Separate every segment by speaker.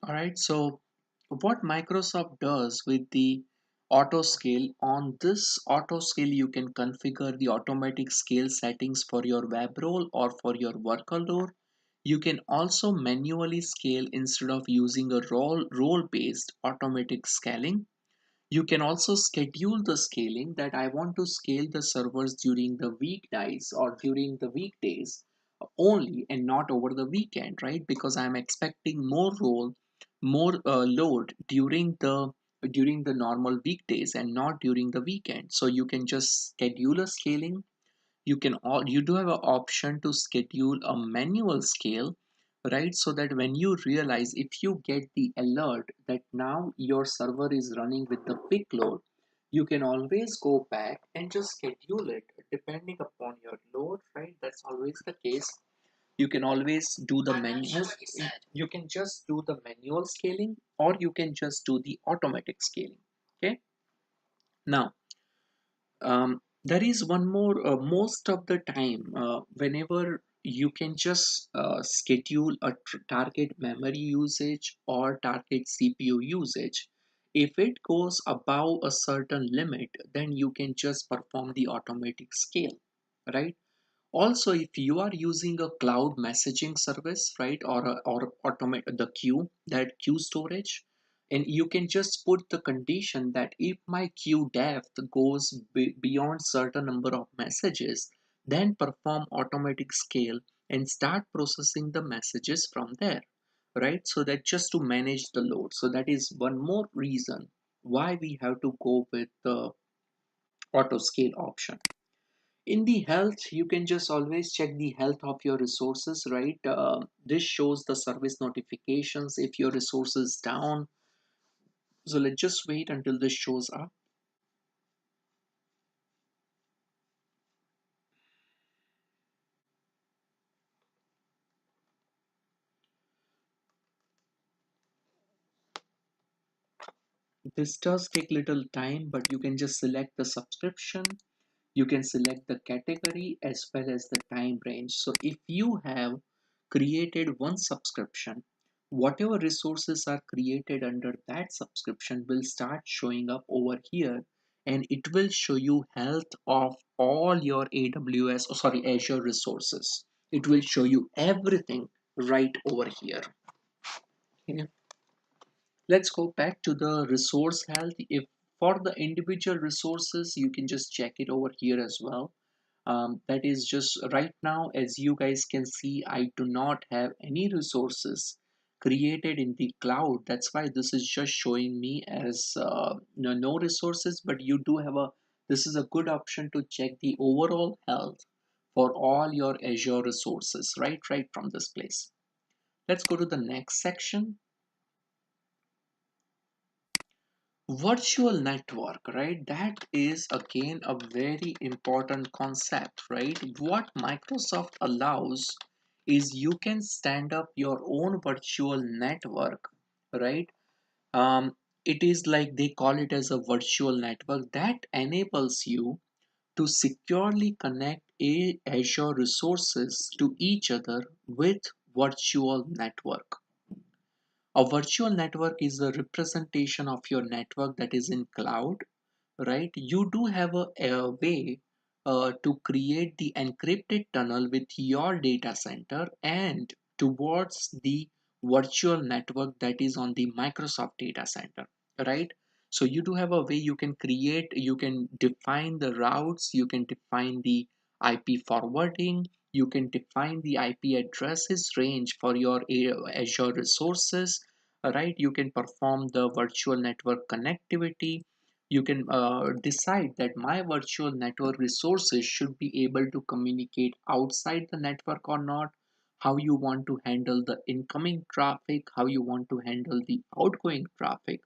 Speaker 1: All right, so what Microsoft does with the auto scale, on this auto scale you can configure the automatic scale settings for your web role or for your worker role. You can also manually scale instead of using a role based automatic scaling. You can also schedule the scaling, that I want to scale the servers during the weekdays or during the weekdays only and not over the weekend, right? Because I'm expecting more load during the normal weekdays and not during the weekend. So you can just schedule a scaling. You do have an option to schedule a manual scale, right? So that when you realize, if you get the alert that now your server is running with the peak load, you can always go back and just schedule it depending upon your load, right? That's always the case. You can always do the manual. You can just do the manual scaling, or you can just do the automatic scaling. Okay. Now, there is one more. Most of the time, whenever you can just schedule a target memory usage or target CPU usage, if it goes above a certain limit, then you can just perform the automatic scale, right? Also, if you are using a cloud messaging service, right, or automate the queue, that queue storage, and you can just put the condition that if my queue depth goes beyond certain number of messages, then perform automatic scale and start processing the messages from there, right? So that just to manage the load. So that is one more reason why we have to go with the auto scale option. In the health, you can just always check the health of your resources, right? This shows the service notifications if your resource is down. So let's just wait until this shows up. This does take little time, but you can just select the subscription. You can select the category as well as the time range. So if you have created one subscription, whatever resources are created under that subscription will start showing up over here, and it will show you health of all your AWS, or sorry, Azure resources. It will show you everything right over here. Okay. Let's go back to the resource health. If for the individual resources, you can just check it over here as well. That is just right now, as you guys can see, I do not have any resources created in the cloud. That's why this is just showing me as no resources, but you do have a, this is a good option to check the overall health for all your Azure resources, right from this place. Let's go to the next section. Virtual network, right? That is again a very important concept, right? What Microsoft allows is you can stand up your own virtual network, right? It is like they call it as a virtual network that enables you to securely connect Azure resources to each other with virtual network. A virtual network is a representation of your network that is in cloud, right? You do have a way to create the encrypted tunnel with your data center and towards the virtual network that is on the Microsoft data center, right? So you do have a way you can create, you can define the routes, you can define the IP forwarding, you can define the IP addresses range for your Azure resources, right? You can perform the virtual network connectivity. You can decide that my virtual network resources should be able to communicate outside the network or not, how you want to handle the incoming traffic, how you want to handle the outgoing traffic,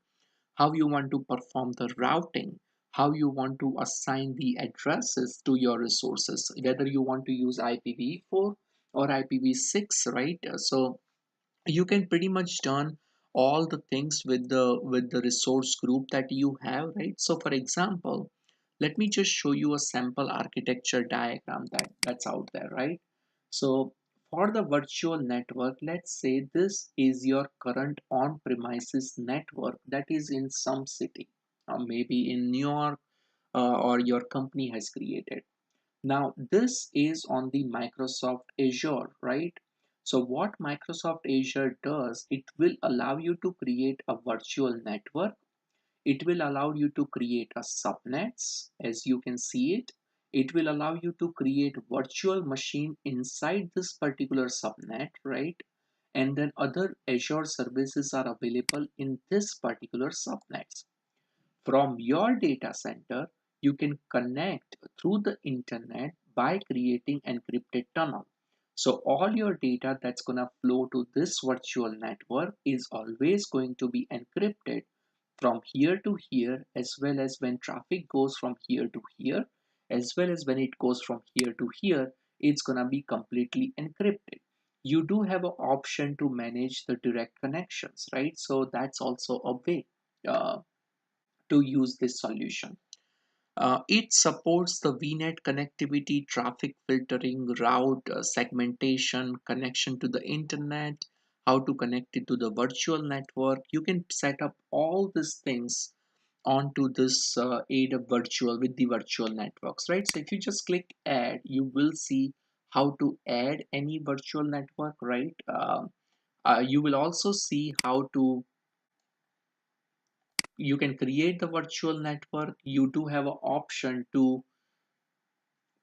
Speaker 1: how you want to perform the routing, how you want to assign the addresses to your resources, whether you want to use IPv4 or IPv6, right? So you can pretty much done all the things with the resource group that you have, right? So for example, let me just show you a sample architecture diagram that's out there, right? So For the virtual network, let's say this is your current on-premises network that is in some city, or maybe in New York, or your company has created. Now, this is on the Microsoft Azure, right? So, what Microsoft Azure does, it will allow you to create a virtual network. It will allow you to create a subnets, as you can see it. It will allow you to create virtual machine inside this particular subnet, right? And then other Azure services are available in this particular subnets. From your data center, you can connect through the internet by creating encrypted tunnel. So all your data that's going to flow to this virtual network is always going to be encrypted from here to here, as well as when traffic goes from here to here, as well as when it goes from here to here, it's going to be completely encrypted. You do have an option to manage the direct connections, right? So that's also a way to use this solution. It supports the VNet connectivity, traffic filtering, route segmentation, connection to the internet, how to connect it to the virtual network. You can set up all these things onto this AWS virtual with the virtual networks, right? So if you just click add, you will see how to add any virtual network, right? You will also see how to you can create the virtual network. You do have an option to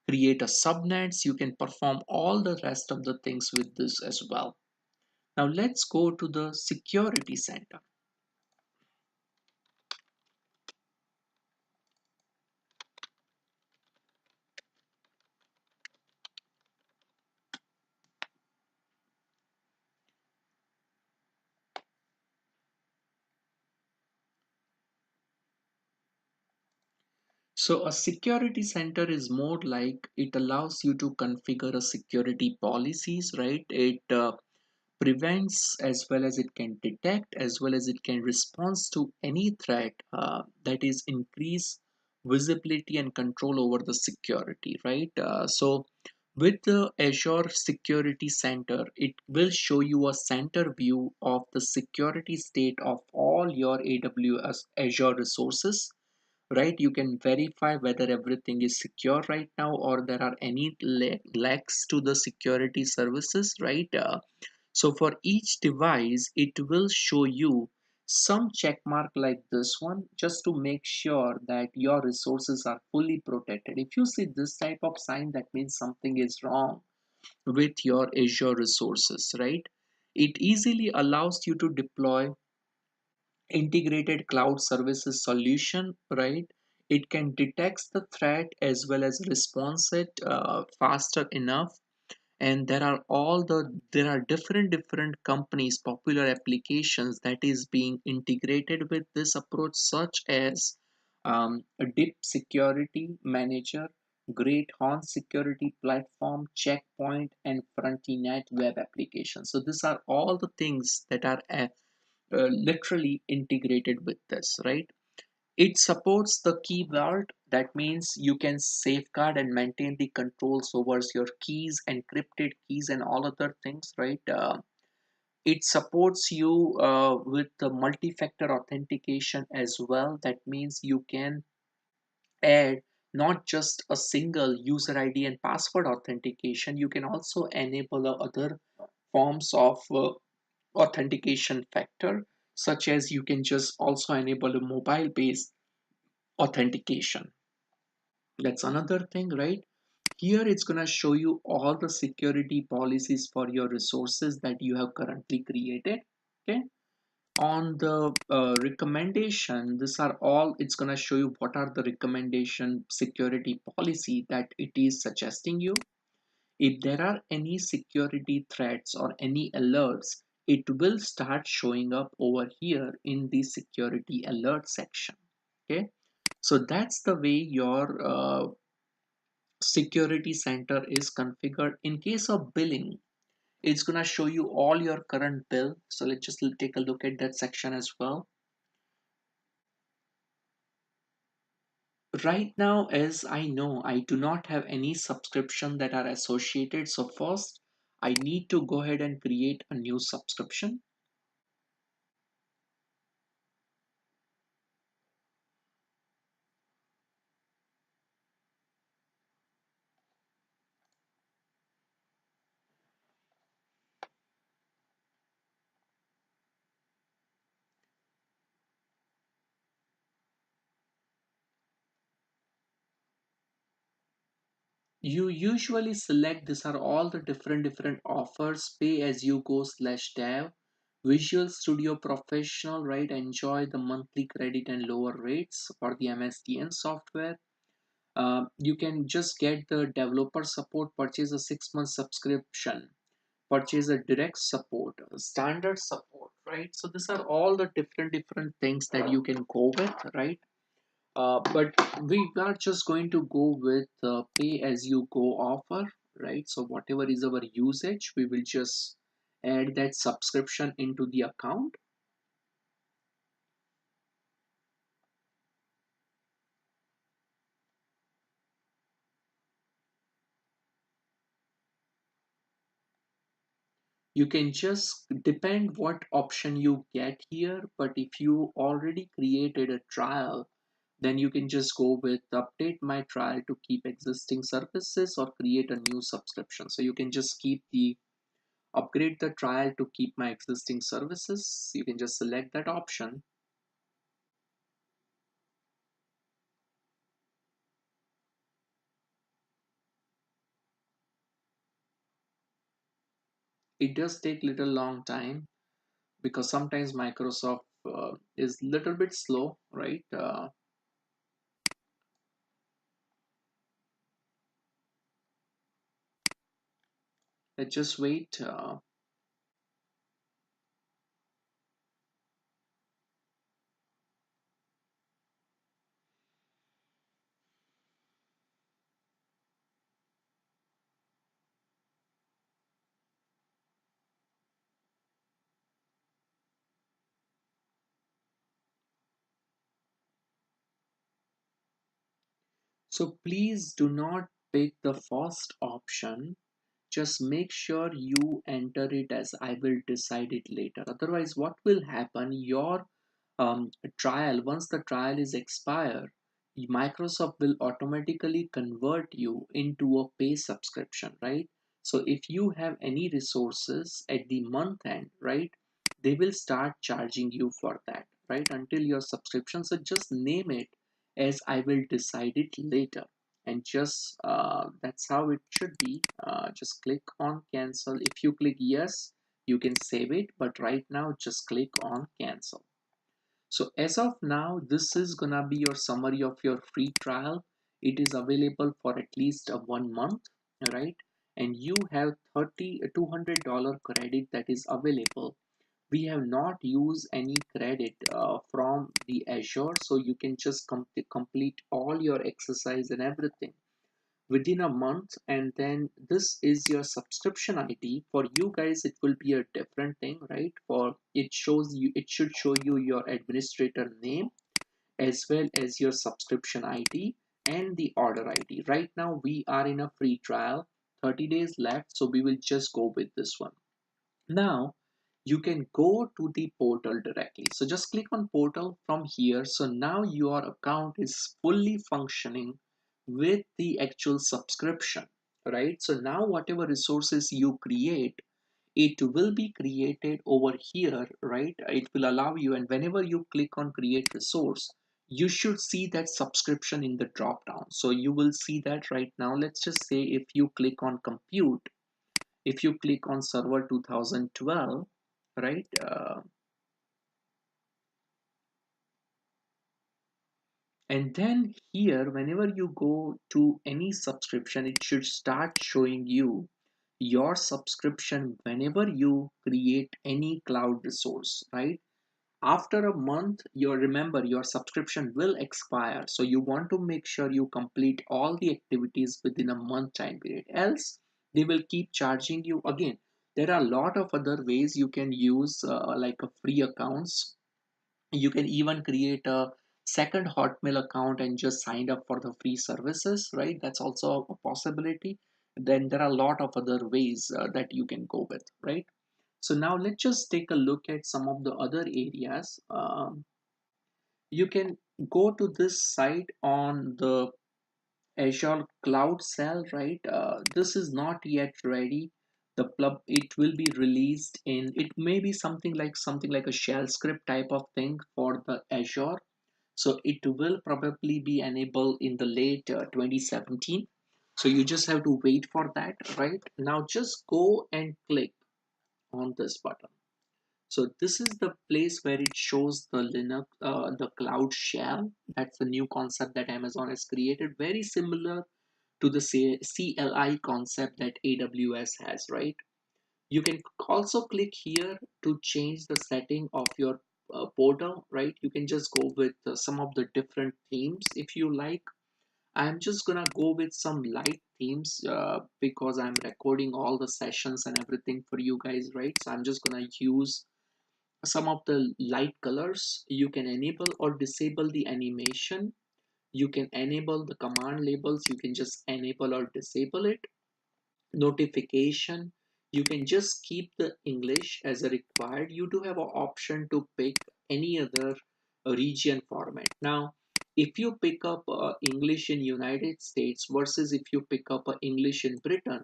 Speaker 1: create a subnets. You can perform all the rest of the things with this as well. Now let's go to the security center. So a security center is more like it allows you to configure a security policies, right? It prevents as well as it can detect as well as it can respond to any threat that is increase visibility and control over the security, right? So with the Azure Security Center, it will show you a center view of the security state of all your AWS Azure resources, right? You can verify whether everything is secure right now or there are any lags to the security services, right? So for each device, it will show you some check mark like this one just to make sure that your resources are fully protected. If you see this type of sign, that means something is wrong with your Azure resources, right? It easily allows you to deploy integrated cloud services solution, right? It can detect the threat as well as response it faster enough. And there are different companies, popular applications that is being integrated with this approach, such as a dip security manager, great horn security platform, checkpoint, and frontinet web applications. So these are all the things that are literally integrated with this, right? It supports the key vault. That means you can safeguard and maintain the controls over your keys, encrypted keys, and all other things, right? It supports you with the multi-factor authentication as well. That means you can add not just a single user ID and password authentication, you can also enable other forms of authentication factor, such as you can just also enable a mobile based authentication. That's another thing, right? Here it's going to show you all the security policies for your resources that you have currently created. Okay, on the recommendation, these are all, it's going to show you what are the recommendation security policy that it is suggesting you. If there are any security threats or any alerts, it will start showing up over here in the security alert section. Okay, so that's the way your security center is configured. In case of billing, it's gonna show you all your current bill. So let's just take a look at that section as well. Right now, as I know, I do not have any subscription that are associated. So first, I need to go ahead and create a new subscription. You usually select, these are all the different offers: pay as you go slash dev, Visual Studio Professional, right? Enjoy the monthly credit and lower rates for the MSDN software. You can just get the developer support, purchase a 6 month subscription, purchase a direct support, standard support, right? So these are all the different things that you can go with, right? But we are just going to go with pay as you go offer, right? So whatever is our usage, we will just add that subscription into the account. You can just depend what option you get here, but if you already created a trial, then you can just go with update my trial to keep existing services or create a new subscription. So you can just keep the upgrade the trial to keep my existing services. You can just select that option. It does take little long time because sometimes Microsoft is little bit slow, right? Let's just wait. So please do not pick the first option. Just make sure you enter it as I will decide it later. Otherwise, what will happen? Your trial, once the trial is expired, Microsoft will automatically convert you into a pay subscription, right? So if you have any resources at the month end, right, they will start charging you for that, right, until your subscription. So just name it as I will decide it later, and just that's how it should be. Just click on cancel. If you click yes, you can save it, but right now just click on cancel. So as of now, this is gonna be your summary of your free trial. It is available for at least a 1 month, right? And you have $200 credit that is available. We have not used any credit from the Azure, so you can just complete all your exercise and everything within a month. And then this is your subscription ID. For you guys it will be a different thing, right? For it shows you, it should show you your administrator name as well as your subscription ID and the order ID. Right now we are in a free trial, 30 days left, so we will just go with this one. Now you can go to the portal directly. So just click on portal from here. So now your account is fully functioning with the actual subscription, right? So now whatever resources you create, it will be created over here, right? It will allow you, and whenever you click on create resource, you should see that subscription in the drop down. So you will see that right now. Let's just say if you click on compute, if you click on server 2012, right, and then here whenever you go to any subscription, it should start showing you your subscription whenever you create any cloud resource, right? After a month, you remember your subscription will expire, so you want to make sure you complete all the activities within a month time period, else they will keep charging you again. There are a lot of other ways you can use, like a free accounts. You can even create a second Hotmail account and just sign up for the free services, right? That's also a possibility. then there are a lot of other ways that you can go with, right? So now let's just take a look at some of the other areas. You can go to this site on the Azure Cloud Cell, right? This is not yet ready. It will be released in, it may be something like a shell script type of thing for the Azure. So it will probably be enabled in the late 2017. So you just have to wait for that, right? Now just go and click on this button. So this is the place where it shows the Linux, the Cloud Shell. That's the new concept that Amazon has created, very similar to the CLI concept that AWS has, right? You can also click here to change the setting of your portal, right? You can just go with some of the different themes if you like. I'm just gonna go with some light themes because I'm recording all the sessions and everything for you guys, right? So I'm just gonna use some of the light colors. You can enable or disable the animation. You can enable the command labels. You can just enable or disable it. Notification, you can just keep the English as a required. You do have an option to pick any other region format. Now if you pick up English in United States versus if you pick up English in Britain,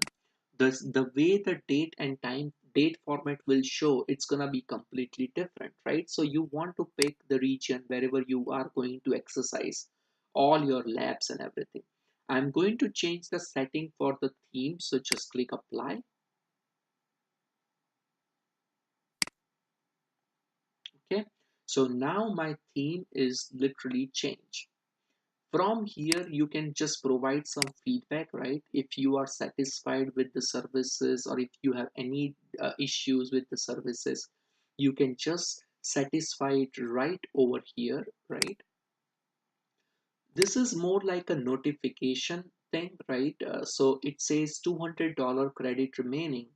Speaker 1: the way the date and time date format will show, it's gonna be completely different, right? So you want to pick the region wherever you are going to exercise all your labs and everything. I'm going to change the setting for the theme, so just click apply. Okay, so now my theme is literally changed. From here you can just provide some feedback, right? If you are satisfied with the services or if you have any issues with the services, you can just satisfy it right over here, right? This is more like a notification thing, right? So it says $200 credit remaining.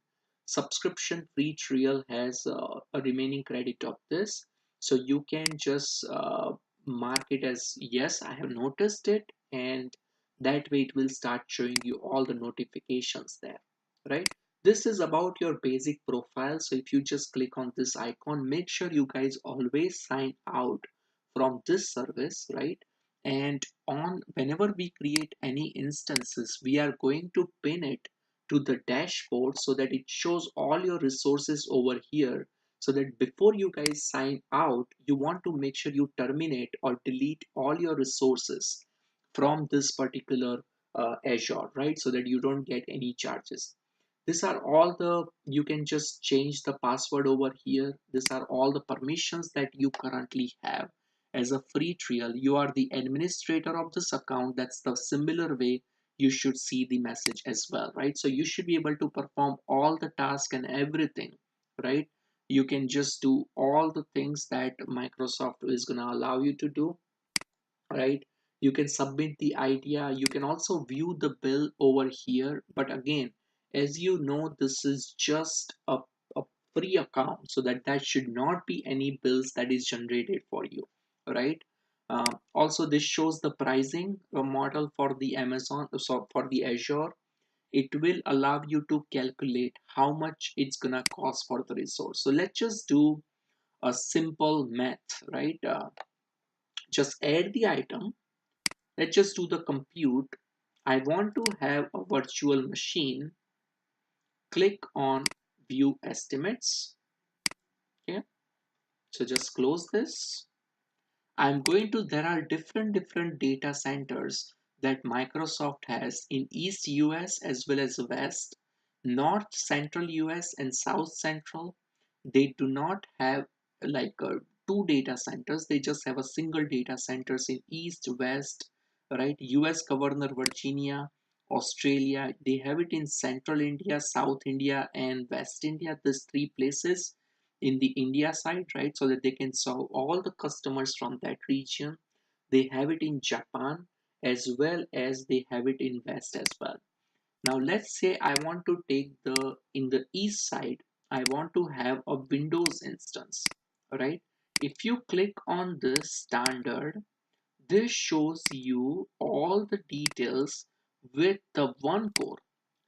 Speaker 1: Subscription free trial has a remaining credit of this. So you can just mark it as yes, I have noticed it, and that way it will start showing you all the notifications there, right? This is about your basic profile. So if you just click on this icon, make sure you guys always sign out from this service, right? And on whenever we create any instances, we are going to pin it to the dashboard so that it shows all your resources over here, so that before you guys sign out, you want to make sure you terminate or delete all your resources from this particular Azure, right? So that you don't get any charges. These are all the, you can just change the password over here. These are all the permissions that you currently have as a free trial. You are the administrator of this account. That's the similar way you should see the message as well, right? So you should be able to perform all the tasks and everything, right? You can just do all the things that Microsoft is going to allow you to do, right? You can submit the idea. You can also view the bill over here, but again, as you know, this is just a free account, so that should not be any bills that is generated for you, right? Also, this shows the pricing model for the Amazon, so for the Azure. It will allow you to calculate how much it's gonna cost for the resource. So let's just do a simple math, right? Just add the item. Let's just do the compute. I want to have a virtual machine. Click on view estimates. Okay, so just close this. I'm going to, there are different data centers that Microsoft has in East US as well as West, North Central US and South Central. They do not have like two data centers. They just have a single data centers in East, West, right? US, Governor, Virginia, Australia. They have it in Central India, South India, and West India. These three places in the India side, right? So that they can serve all the customers from that region. They have it in Japan as well as they have it in West as well. Now let's say I want to take in the east side, I want to have a Windows instance, right? If you click on this standard, this shows you all the details with the one core.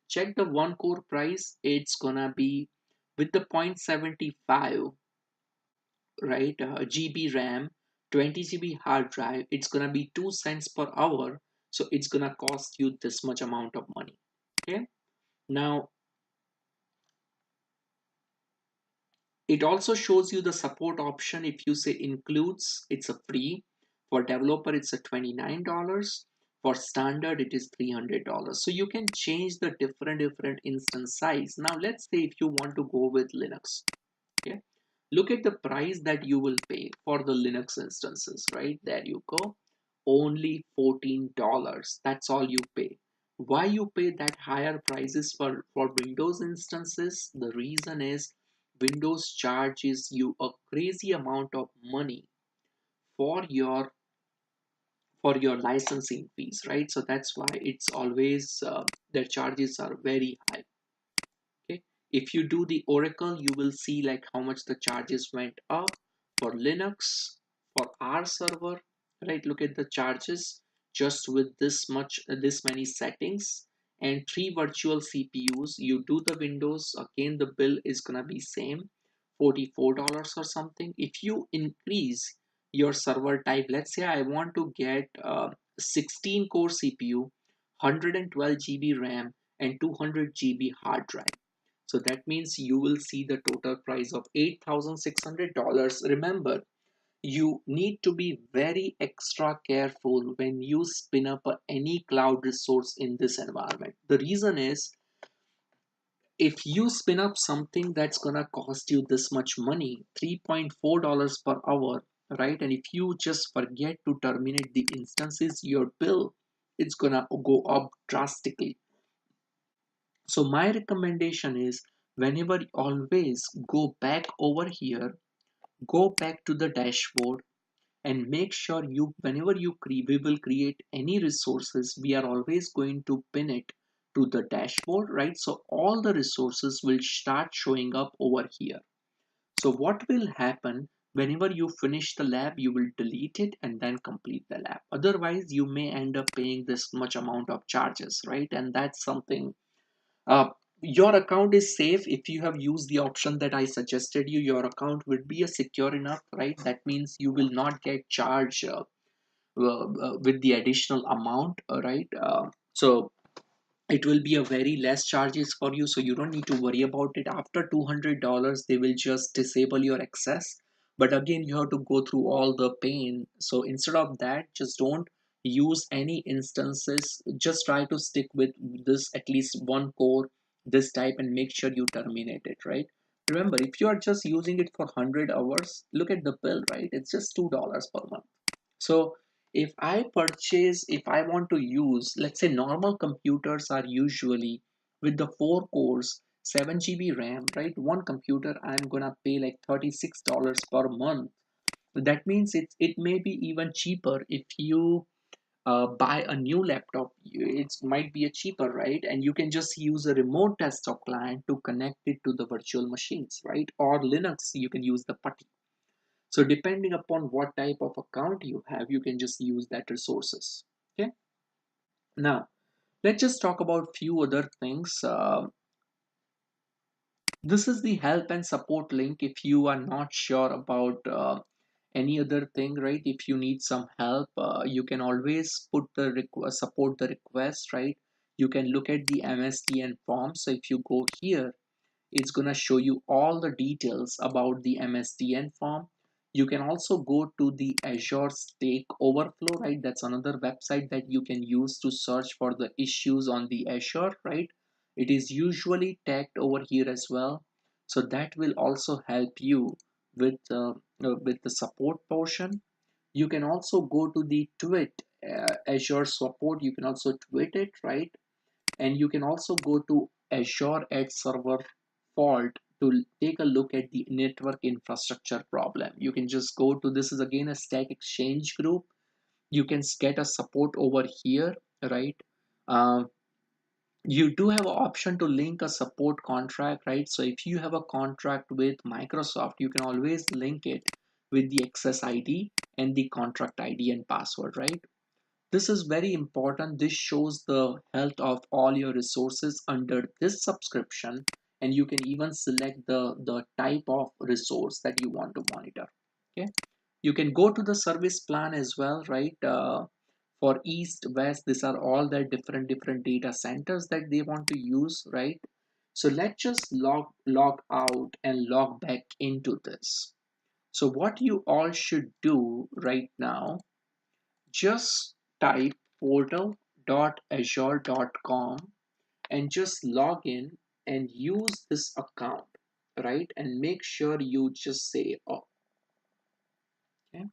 Speaker 1: check the one core price. It's gonna be with the 0.75, right, GB RAM, 20 GB hard drive. It's gonna be 2 cents per hour, so it's gonna cost you this much amount of money. Okay, now it also shows you the support option. If you say includes, it's a free. For developer, it's a $29. For standard, it is $300. So you can change the different instance size. Now let's say if you want to go with Linux. Okay, look at the price that you will pay for the Linux instances. Right there you go, only $14. That's all you pay. Why you pay that higher prices for Windows instances? The reason is Windows charges you a crazy amount of money for your licensing fees, right? So that's why it's always their charges are very high. Okay, if you do the Oracle, you will see like how much the charges went up. For Linux, for our server, right, look at the charges just with this many settings and 3 virtual CPUs. You do the Windows, again the bill is gonna be same, $44 or something. If you increase your server type, let's say I want to get 16 core CPU, 112 GB RAM and 200 GB hard drive. So that means you will see the total price of $8,600. Remember, you need to be very extra careful when you spin up any cloud resource in this environment. The reason is, if you spin up something that's gonna cost you this much money, $3.4 per hour, right? And if you just forget to terminate the instances, your bill it's gonna go up drastically. So my recommendation is, whenever, always go back over here, go back to the dashboard and make sure you, whenever we will create any resources, we are always going to pin it to the dashboard, right? So all the resources will start showing up over here. So what will happen, whenever you finish the lab, you will delete it and then complete the lab. Otherwise, you may end up paying this much amount of charges, right? And that's something, uh, your account is safe if you have used the option that I suggested you. Your account would be a secure enough, right? That means you will not get charged with the additional amount, right? So it will be a very less charges for you, so you don't need to worry about it. After $200, they will just disable your access, but again you have to go through all the pain. So instead of that, just don't use any instances. Just try to stick with this, at least one core this type, and make sure you terminate it, right? Remember, if you are just using it for 100 hours, look at the bill, right? It's just $2 per month. So if I want to use, let's say normal computers are usually with the 4 cores, 7 GB RAM, right? One computer, I'm gonna pay like $36 per month. That means it may be even cheaper if you buy a new laptop. It might be a cheaper, right? And you can just use a remote desktop client to connect it to the virtual machines, right? Or Linux, you can use the putty. So depending upon what type of account you have, you can just use that resources. Okay. Now let's just talk about few other things. This is the help and support link. If you are not sure about any other thing, right? If you need some help, you can always put the request, support the request, right? You can look at the MSDN form. So if you go here, it's going to show you all the details about the MSDN form. You can also go to the Azure Stack Overflow, right? That's another website that you can use to search for the issues on the Azure, right? It is usually tagged over here as well. So that will also help you with the support portion. You can also go to the tweet Azure support. You can also tweet it, right? And you can also go to Azure Edge Server fault to take a look at the network infrastructure problem. You can just go to, this is again a Stack Exchange group. You can get a support over here, right? Uh, you do have an option to link a support contract, right? So if you have a contract with Microsoft, you can always link it with the access ID and the contract ID and password, right? This is very important. This shows the health of all your resources under this subscription, and you can even select the type of resource that you want to monitor. Okay, you can go to the service plan as well, right? For east, west, these are all the different data centers that they want to use, right? So let's just log out and log back into this. So what you all should do right now, just type portal.azure.com and just log in and use this account, right? And make sure you just say, oh, okay.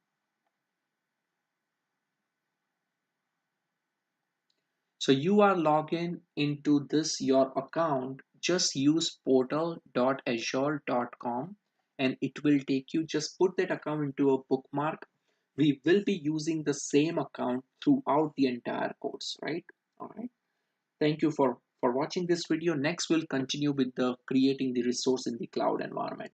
Speaker 1: So you are logging into this your account. Just use portal.azure.com and it will take you. Just put that account into a bookmark. We will be using the same account throughout the entire course, right? All right. Thank you for watching this video. Next, we'll continue with the creating the resource in the cloud environment.